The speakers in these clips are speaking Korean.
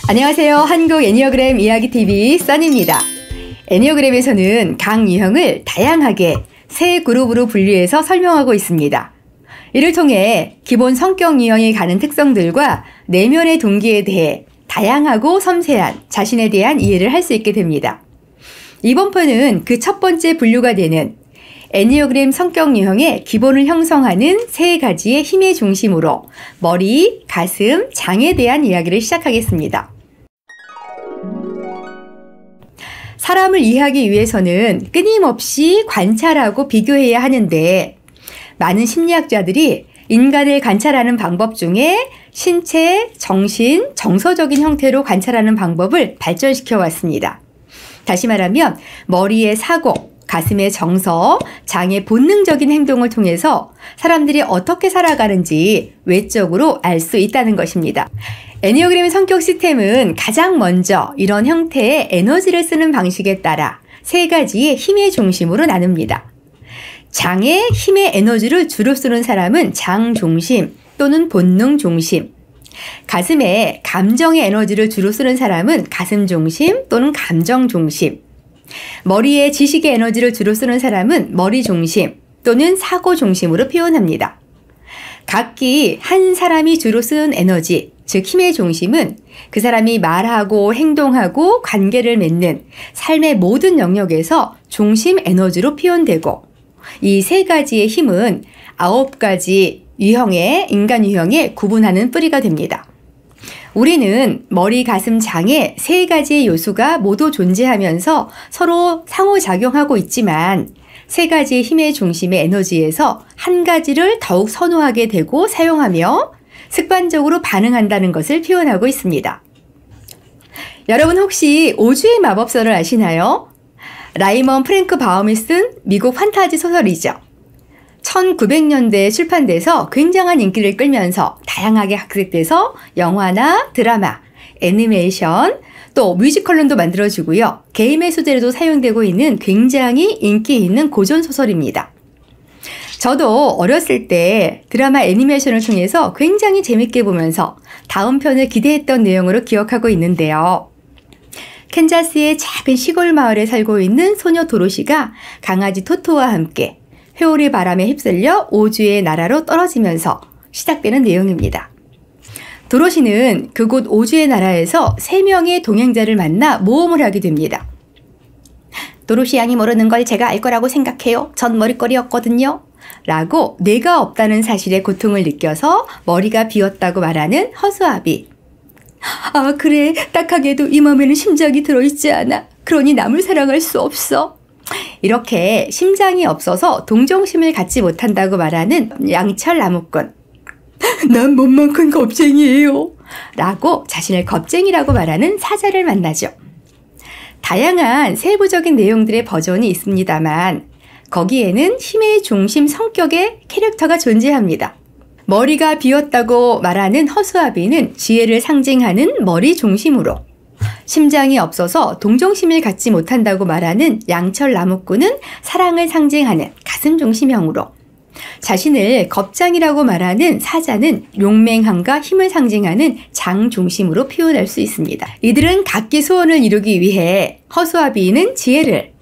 안녕하세요. 한국 애니어그램 이야기TV 써니입니다. 애니어그램에서는 각 유형을 다양하게 세 그룹으로 분류해서 설명하고 있습니다. 이를 통해 기본 성격 유형이 가는 특성들과 내면의 동기에 대해 다양하고 섬세한 자신에 대한 이해를 할 수 있게 됩니다. 이번 편은 그 첫 번째 분류가 되는 애니어그램 성격 유형의 기본을 형성하는 세 가지의 힘의 중심으로 머리, 가슴, 장에 대한 이야기를 시작하겠습니다. 사람을 이해하기 위해서는 끊임없이 관찰하고 비교해야 하는데 많은 심리학자들이 인간을 관찰하는 방법 중에 신체, 정신, 정서적인 형태로 관찰하는 방법을 발전시켜 왔습니다. 다시 말하면 머리의 사고, 가슴의 정서, 장의 본능적인 행동을 통해서 사람들이 어떻게 살아가는지 외적으로 알 수 있다는 것입니다. 애니어그램의 성격 시스템은 가장 먼저 이런 형태의 에너지를 쓰는 방식에 따라 세 가지의 힘의 중심으로 나눕니다. 장의 힘의 에너지를 주로 쓰는 사람은 장 중심 또는 본능 중심, 가슴에 감정의 에너지를 주로 쓰는 사람은 가슴 중심 또는 감정 중심, 머리에 지식의 에너지를 주로 쓰는 사람은 머리 중심 또는 사고 중심으로 표현합니다. 각기 한 사람이 주로 쓰는 에너지, 즉 힘의 중심은 그 사람이 말하고 행동하고 관계를 맺는 삶의 모든 영역에서 중심 에너지로 표현되고, 이 세 가지의 힘은 9가지 유형의 인간 유형에 구분하는 뿌리가 됩니다. 우리는 머리, 가슴, 장에 세 가지의 요소가 모두 존재하면서 서로 상호작용하고 있지만 세 가지의 힘의 중심의 에너지에서 한 가지를 더욱 선호하게 되고 사용하며 습관적으로 반응한다는 것을 표현하고 있습니다. 여러분 혹시 오주의 마법서를 아시나요? 라이먼 프랭크 바움이 쓴 미국 판타지 소설이죠. 1900년대에 출판돼서 굉장한 인기를 끌면서 다양하게 각색돼서 영화나 드라마, 애니메이션, 또 뮤지컬론도 만들어지고요. 게임의 소재로도 사용되고 있는 굉장히 인기 있는 고전소설입니다. 저도 어렸을 때 드라마 애니메이션을 통해서 굉장히 재밌게 보면서 다음 편을 기대했던 내용으로 기억하고 있는데요. 캔자스의 작은 시골 마을에 살고 있는 소녀 도로시가 강아지 토토와 함께 회오리 바람에 휩쓸려 오주의 나라로 떨어지면서 시작되는 내용입니다. 도로시는 그곳 오주의 나라에서 3명의 동행자를 만나 모험을 하게 됩니다. 도로시 양이 모르는 걸 제가 알 거라고 생각해요. 전 머리거리였거든요. 라고 뇌가 없다는 사실에 고통을 느껴서 머리가 비었다고 말하는 허수아비. 아 그래, 딱하게도 이 몸에는 심장이 들어있지 않아. 그러니 남을 사랑할 수 없어. 이렇게 심장이 없어서 동정심을 갖지 못한다고 말하는 양철 나무꾼. 난 몸만큼 겁쟁이에요. 라고 자신을 겁쟁이라고 말하는 사자를 만나죠. 다양한 세부적인 내용들의 버전이 있습니다만 거기에는 힘의 중심 성격의 캐릭터가 존재합니다. 머리가 비었다고 말하는 허수아비는 지혜를 상징하는 머리 중심으로, 심장이 없어서 동정심을 갖지 못한다고 말하는 양철 나무꾼은 사랑을 상징하는 가슴 중심형으로, 자신을 겁장이라고 말하는 사자는 용맹함과 힘을 상징하는 장 중심으로 표현할 수 있습니다. 이들은 각기 소원을 이루기 위해 허수아비는 지혜를,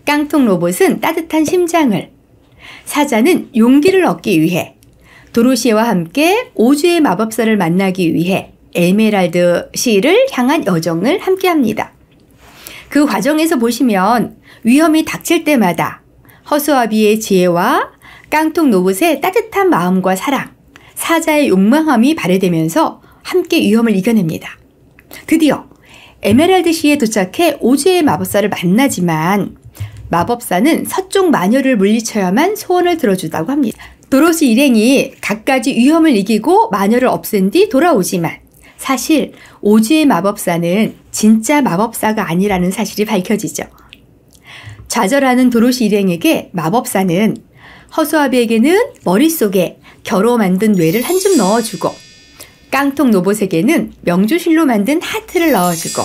깡통 로봇은 따뜻한 심장을, 사자는 용기를 얻기 위해, 도로시와 함께 오주의 마법사를 만나기 위해 에메랄드 시를 향한 여정을 함께합니다. 그 과정에서 보시면 위험이 닥칠 때마다 허수아비의 지혜와 깡통 로봇의 따뜻한 마음과 사랑, 사자의 용맹함이 발휘되면서 함께 위험을 이겨냅니다. 드디어 에메랄드 시에 도착해 오주의 마법사를 만나지만 마법사는 서쪽 마녀를 물리쳐야만 소원을 들어주다고 합니다. 도로시 일행이 갖가지 위험을 이기고 마녀를 없앤 뒤 돌아오지만 사실 오주의 마법사는 진짜 마법사가 아니라는 사실이 밝혀지죠. 좌절하는 도로시 일행에게 마법사는 허수아비에게는 머릿속에 겨로 만든 뇌를 한 줌 넣어주고, 깡통 로봇에게는 명주실로 만든 하트를 넣어주고,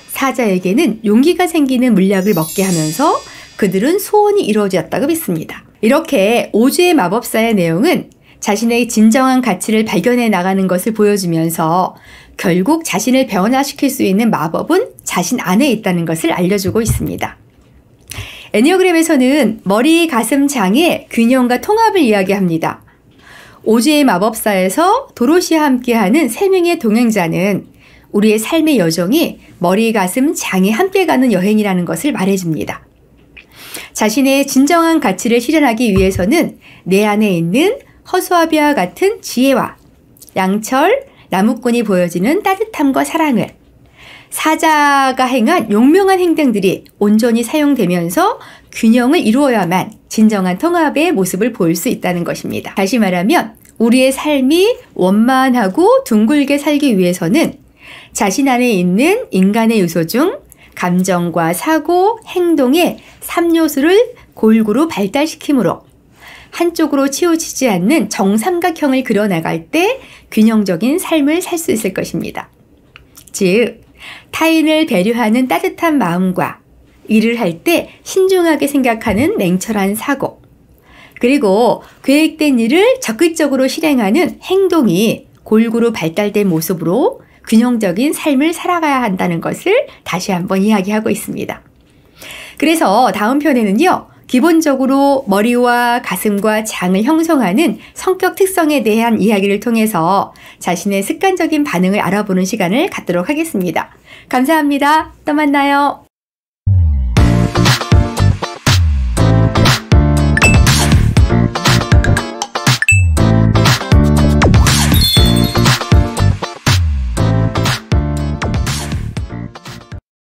사자에게는 용기가 생기는 물약을 먹게 하면서 그들은 소원이 이루어졌다고 믿습니다. 이렇게 오주의 마법사의 내용은 자신의 진정한 가치를 발견해 나가는 것을 보여주면서 결국 자신을 변화시킬 수 있는 마법은 자신 안에 있다는 것을 알려주고 있습니다. 애니어그램에서는 머리, 가슴, 장의 균형과 통합을 이야기합니다. 오즈의 마법사에서 도로시와 함께하는 세 명의 동행자는 우리의 삶의 여정이 머리, 가슴, 장이 함께 가는 여행이라는 것을 말해줍니다. 자신의 진정한 가치를 실현하기 위해서는 내 안에 있는 허수아비와 같은 지혜와 양철, 나무꾼이 보여지는 따뜻함과 사랑을, 사자가 행한 용맹한 행동들이 온전히 사용되면서 균형을 이루어야만 진정한 통합의 모습을 보일 수 있다는 것입니다. 다시 말하면 우리의 삶이 원만하고 둥글게 살기 위해서는 자신 안에 있는 인간의 요소 중 감정과 사고, 행동의 3요소를 골고루 발달시키므로 한쪽으로 치우치지 않는 정삼각형을 그려나갈 때 균형적인 삶을 살 수 있을 것입니다. 즉, 타인을 배려하는 따뜻한 마음과 일을 할 때 신중하게 생각하는 냉철한 사고, 그리고 계획된 일을 적극적으로 실행하는 행동이 골고루 발달된 모습으로 균형적인 삶을 살아가야 한다는 것을 다시 한번 이야기하고 있습니다. 그래서 다음 편에는요, 기본적으로 머리와 가슴과 장을 형성하는 성격 특성에 대한 이야기를 통해서 자신의 습관적인 반응을 알아보는 시간을 갖도록 하겠습니다. 감사합니다. 또 만나요.